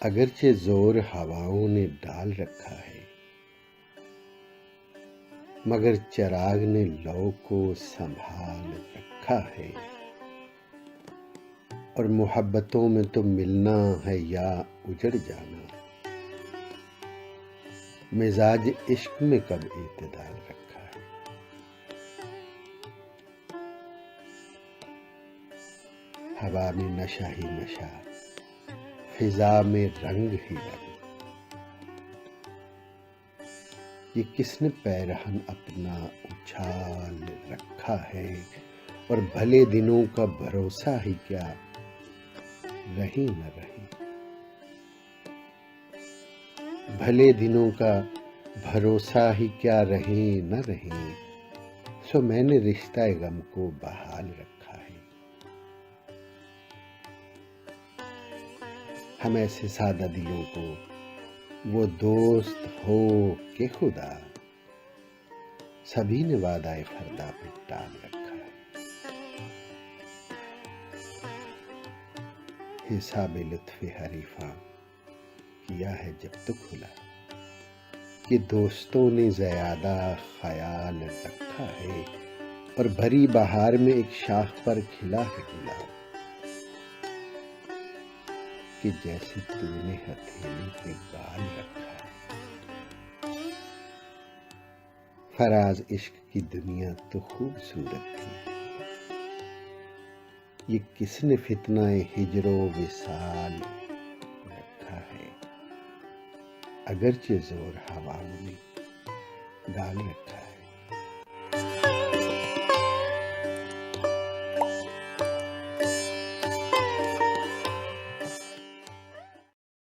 اگرچہ زور ہواؤں نے ڈال رکھا ہے، مگر چراغ نے لو کو سنبھال رکھا ہے۔ اور محبتوں میں تو ملنا ہے یا اجڑ جانا، مزاج عشق میں کب اعتدال رکھا ہے۔ ہوا میں نشہ ہی نشہ، فضا میں رنگ ہی رنگ، یہ کس نے پیرہن اپنا اچھال رکھا ہے۔ اور بھلے دنوں کا بھروسہ ہی کیا رہی نہ رہی، بھلے دنوں کا بھروسہ ہی کیا رہی نہ رہی، سو میں نے رشتہ غم کو بحال رکھا ہے۔ ہم ایسے سادہ دلوں کو وہ دوست ہو کہ خدا، سبھی نے وعدہ فردا پہ ٹال رکھا ہے۔ حساب لطف حریفاں کیا ہے جب تو کھلا، کہ دوستوں نے زیادہ خیال رکھا ہے۔ اور بھری بہار میں ایک شاخ پر کھلا ہے گلاب، کہ جیسے تو نے ہتھیلی پہ گال رکھا ہے۔ فراز عشق کی دنیا تو خوبصورت تھی، یہ کس نے فتنہ ہجر و وصال رکھا ہے۔ اگرچہ زور ہواؤں نے ڈال رکھا ہے۔